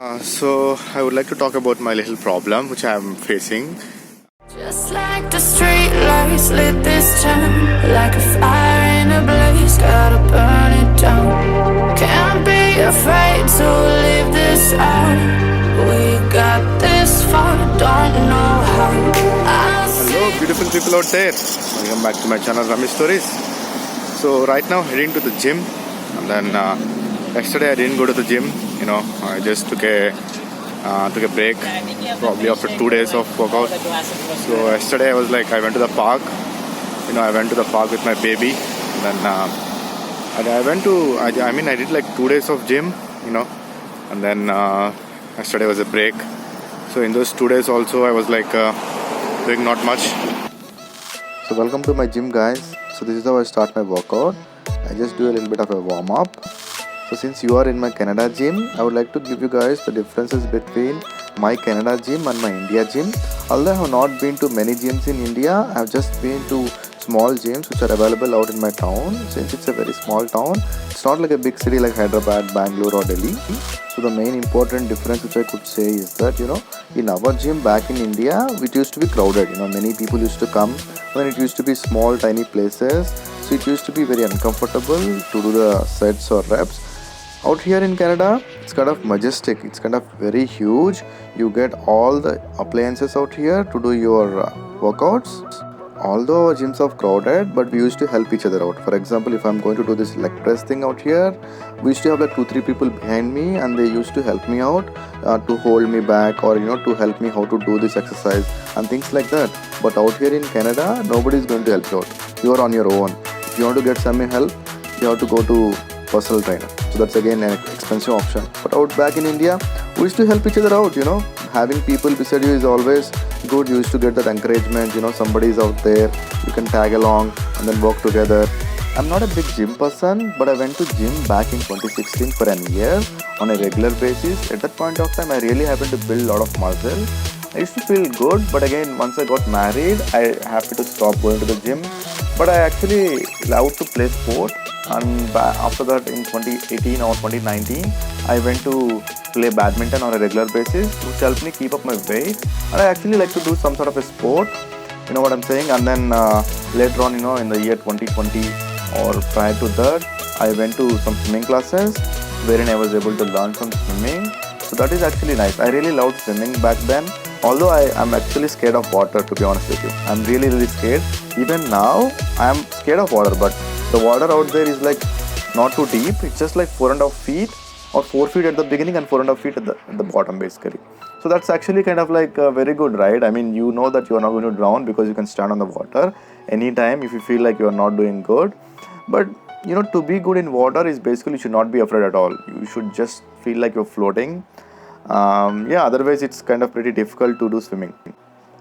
So I would like to talk about my little problem which I am facing. Just like the street lights lit this town, like a fire in a blaze, gotta burn it down. Can't be afraid to leave this out. We got this far, don't know how. Hello beautiful people out there. Welcome back to my channel Ramesh Stories. So right now heading to the gym, and then yesterday I didn't go to the gym. I just took a break probably after 2 days of workout. So yesterday I went to the park. I went to the park with my baby, and then I did like 2 days of gym, and then yesterday was a break. So in those 2 days also I was doing not much. So welcome to my gym, guys. So this is how I start my workout. I just do a little bit of a warm up. So since you are in my Canada gym, I would like to give you guys the differences between my Canada gym and my India gym. Although I have not been to many gyms in India, I have just been to small gyms which are available out in my town. Since it's a very small town, it's not like a big city like Hyderabad, Bangalore or Delhi. So the main important difference which I could say is that, in our gym back in India, it used to be crowded. Many people used to come when it used to be small, tiny places. So it used to be very uncomfortable to do the sets or reps. Out here in Canada, it's kind of majestic. It's kind of very huge. You get all the appliances out here to do your workouts. Although our gyms are crowded, but we used to help each other out. For example, if I'm going to do this leg press thing out here, we used to have like 2-3 people behind me, and they used to help me out to hold me back, or to help me how to do this exercise and things like that. But out here in Canada, nobody is going to help you out. You are on your own. If you want to get some help, you have to go to personal trainer. So that's again an expensive option. But out back in India, we used to help each other out. Having people beside you is always good. You used to get that encouragement. Somebody is out there, you can tag along and then work together. I'm not a big gym person, but I went to gym back in 2016 for a year on a regular basis. At that point of time, I really happened to build a lot of muscle. I used to feel good, but again, once I got married, I happened to stop going to the gym. But I actually loved to play sport, and after that in 2018 or 2019, I went to play badminton on a regular basis, which helped me keep up my weight. And I actually like to do some sort of a sport, you know what I'm saying. And then later on, in the year 2020 or prior to that, I went to some swimming classes wherein I was able to learn some swimming. So that is actually nice. I really loved swimming back then. Although I am actually scared of water, to be honest with you. I'm really scared. Even now, I am scared of water, but the water out there is like not too deep. It's just like 4.5 feet or 4 feet at the beginning and 4.5 feet at the bottom, basically. So that's actually kind of like a very good ride. I mean, you know that you are not going to drown because you can stand on the water anytime if you feel like you are not doing good. But to be good in water is basically you should not be afraid at all. You should just feel like you're floating. Otherwise it's kind of pretty difficult to do swimming.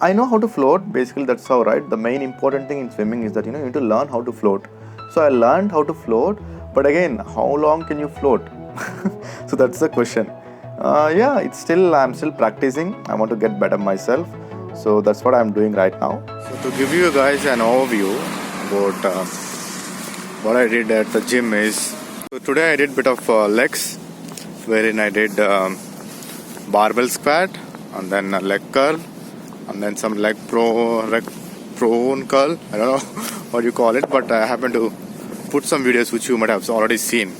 I know how to float, basically that's how, right? The main important thing in swimming is that you need to learn how to float. So I learned how to float, but again, how long can you float? So that's the question. I'm still practicing. I want to get better myself, so that's what I'm doing right now. So to give you guys an overview about what I did at the gym is, so today I did bit of legs, wherein I did barbell squat, and then a leg curl, and then some leg prone curl. I don't know what you call it, but I happen to put some videos which you might have already seen.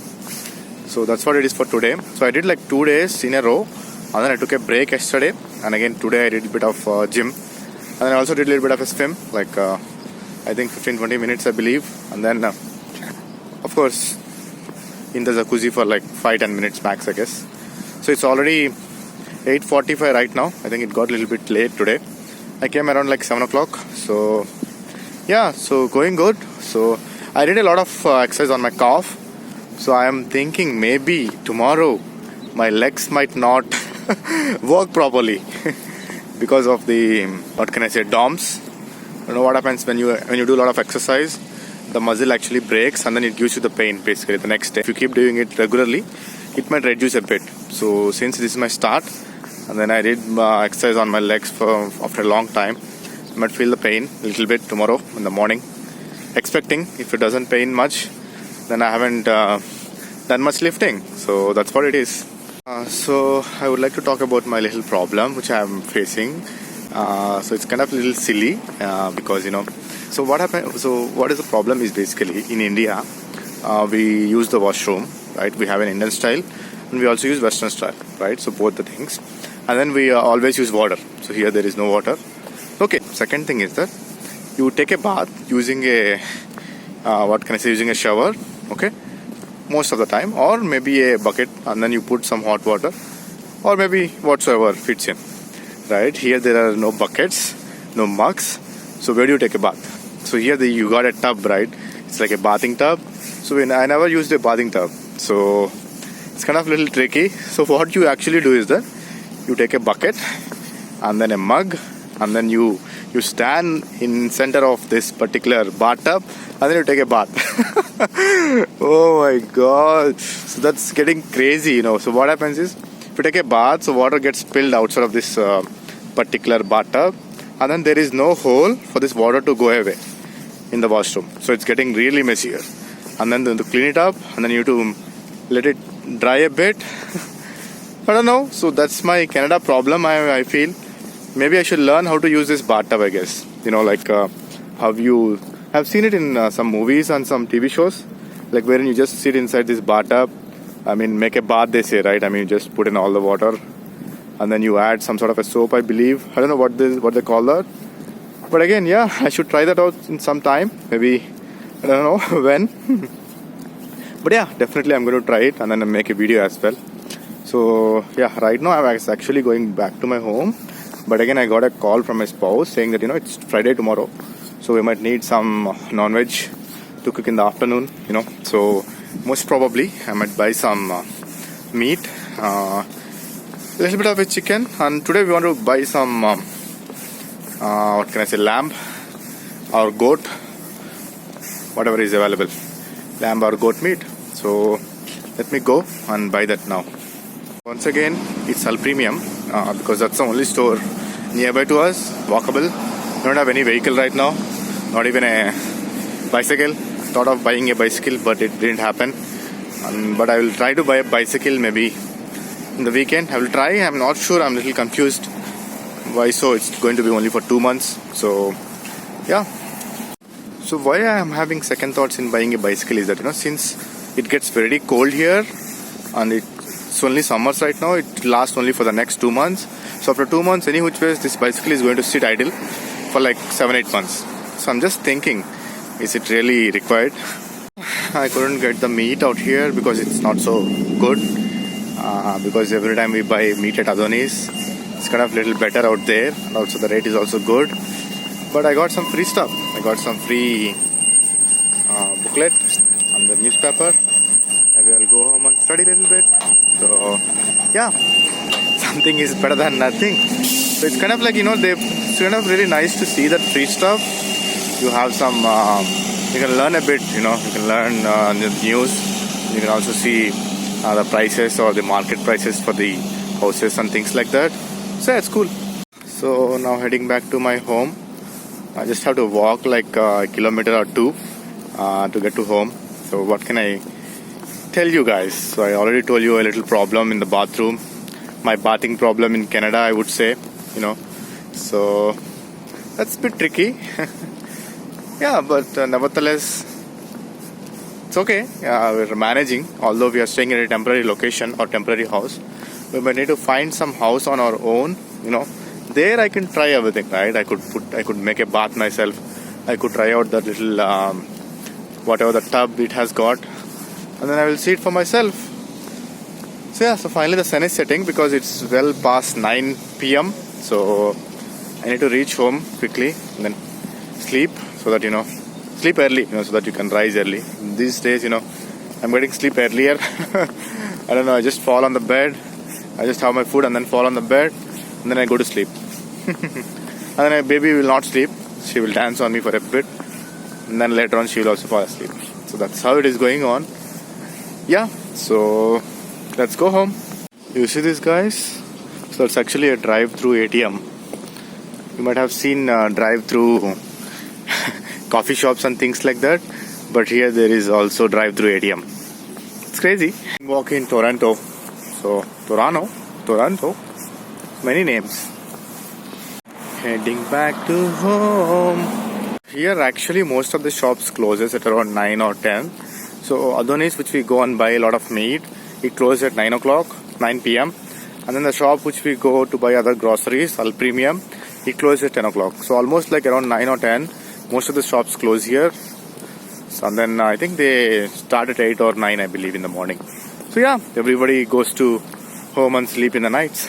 So that's what it is for today. So I did like 2 days in a row, and then I took a break yesterday, and again today I did a bit of gym, and then I also did a little bit of a swim, I think 15-20 minutes I believe, and then of course in the jacuzzi for like 5-10 minutes max, I guess. So it's already 8:45 right now. I think it got a little bit late today. I came around like 7 o'clock. So going good. So I did a lot of exercise on my calf. So I am thinking maybe tomorrow my legs might not work properly because of the, what can I say, DOMS. You know what happens when you do a lot of exercise, the muscle actually breaks and then it gives you the pain basically the next day. If you keep doing it regularly, it might reduce a bit. So since this is my start, and then I did exercise on my legs after a long time, I might feel the pain a little bit tomorrow in the morning. Expecting, if it doesn't pain much, then I haven't done much lifting. So that's what it is. So I would like to talk about my little problem which I am facing. So it's kind of a little silly because So what happened? So what is the problem is basically in India we use the washroom, right? We have an Indian style and we also use Western style, right? So both the things, and then we always use water. So here there is no water. Okay. Second thing is that you take a bath using a using a shower. Okay. Most of the time, or maybe a bucket, and then you put some hot water, or maybe whatsoever fits in. Right here, there are no buckets, no mugs. So where do you take a bath? So here, you got a tub, right? It's like a bathing tub. So I never used a bathing tub, so it's kind of a little tricky. So what you actually do is that you take a bucket, and then a mug, and then you stand in center of this particular bathtub, and then you take a bath. Oh my god, so that's getting crazy. So what happens is, if you take a bath, so water gets spilled outside of this particular bathtub, and then there is no hole for this water to go away in the washroom, so it's getting really messier. And then to clean it up, and then you have to let it dry a bit. I don't know, so that's my Canada problem. I feel maybe I should learn how to use this bathtub, I guess. How you have seen it in some movies and some TV shows, like wherein you just sit inside this bathtub. I mean, make a bath, they say, right? I mean, you just put in all the water, and then you add some sort of a soap, I believe. I don't know what they call that. But again, yeah, I should try that out in some time. Maybe, I don't know when. But yeah, definitely I'm going to try it and then make a video as well. So yeah, right now I'm actually going back to my home. But again, I got a call from my spouse saying that, it's Friday tomorrow. So we might need some non-veg to cook in the afternoon, So most probably I might buy some meat, a little bit of a chicken. And today we want to buy some, lamb or goat, whatever is available. Lamb or goat meat. So let me go and buy that now. Once again, it's Al Premium because that's the only store nearby to us, walkable. We don't have any vehicle right now, not even a bicycle. Thought of buying a bicycle, but it didn't happen. But I will try to buy a bicycle maybe in the weekend. I will try. I'm not sure. I'm a little confused. Why so? It's going to be only for 2 months. So yeah. So why I am having second thoughts in buying a bicycle is that since it gets very cold here and it's only summers right now, it lasts only for the next 2 months. So after 2 months, any which ways, this bicycle is going to sit idle for like 7-8 months. So I'm just thinking, is it really required? I couldn't get the meat out here because it's not so good. Because every time we buy meat at Adonis, it's kind of a little better out there. And also the rate is also good. But I got some free stuff. I got some free booklet and the newspaper. Maybe I'll go home and study a little bit. So yeah, something is better than nothing. So it's kind of like, it's kind of really nice to see that free stuff. You have some, you can learn a bit, you can learn the news. You can also see the prices or the market prices for the houses and things like that. So yeah, it's cool. So now heading back to my home. I just have to walk like a kilometer or 2 to get to home. So what can I tell you guys? So I already told you a little problem in the bathroom. My bathing problem in Canada, I would say, So that's a bit tricky. Yeah, but nevertheless, it's okay. We're managing. Although we are staying in a temporary location or temporary house, we might need to find some house on our own, There I can try everything, right? I could make a bath myself. I could try out that little whatever the tub it has got, and then I will see it for myself. So yeah, so finally the sun is setting because it's well past 9 p.m. So I need to reach home quickly and then sleep so that sleep early, so that you can rise early. These days, I'm getting sleep earlier. I don't know. I just fall on the bed. I just have my food and then fall on the bed. And then I go to sleep. And then my baby will not sleep. She will dance on me for a bit. And then later on she will also fall asleep. So that's how it is going on. Yeah, so let's go home. You see this, guys? So it's actually a drive-through ATM. You might have seen drive-through coffee shops and things like that. But here there is also drive-through ATM. It's crazy. Walk in Toronto. So Toronto, many names. Heading back to home. Here actually most of the shops closes at around 9 or 10. So Adonis, which we go and buy a lot of meat, it closes at 9 o'clock, 9 p.m. And then the shop which we go to buy other groceries, Al Premium, it closes at 10 o'clock. So almost like around 9 or 10, most of the shops close here. So, and then I think they start at 8 or 9, I believe, in the morning. So yeah, everybody goes to home and sleep in the nights.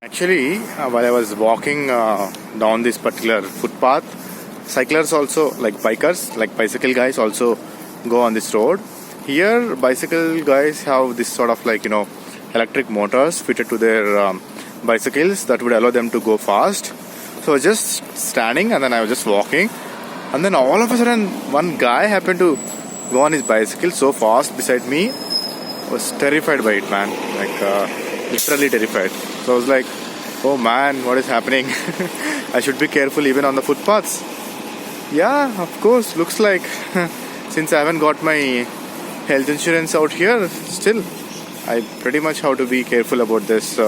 Actually, while I was walking down this particular footpath, cyclers also, like bikers, like bicycle guys also go on this road. Here, bicycle guys have this sort of like, electric motors fitted to their bicycles that would allow them to go fast. So I was just standing and then I was just walking. And then all of a sudden, one guy happened to go on his bicycle so fast beside me. I was terrified by it, man. Like, literally terrified. So I was like, oh man, what is happening? I should be careful even on the footpaths. Yeah, of course, looks like since I haven't got my health insurance out here, still I pretty much have to be careful about this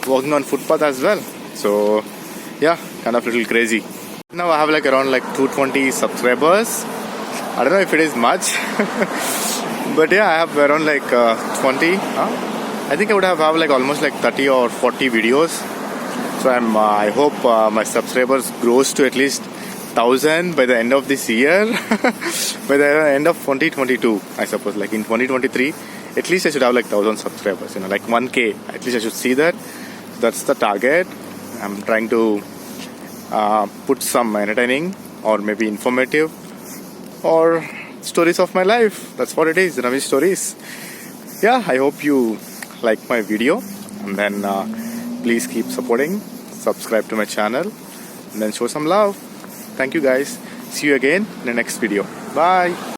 walking on footpath as well. So yeah, kind of little crazy. Now I have like around like 220 subscribers. I don't know if it is much, but yeah, I have around like 20. I think I would have like almost like 30 or 40 videos. So I hope my subscribers grows to at least 1,000 by the end of this year. By the end of 2022, I suppose, like in 2023, at least I should have like 1,000 subscribers. Like 1K. At least I should see that. That's the target. I'm trying to put some entertaining or maybe informative or stories of my life. That's what it is, Ravi stories. Yeah, I hope you like my video, and then please keep supporting, subscribe to my channel, and then show some love. Thank you guys. See you again in the next video. Bye.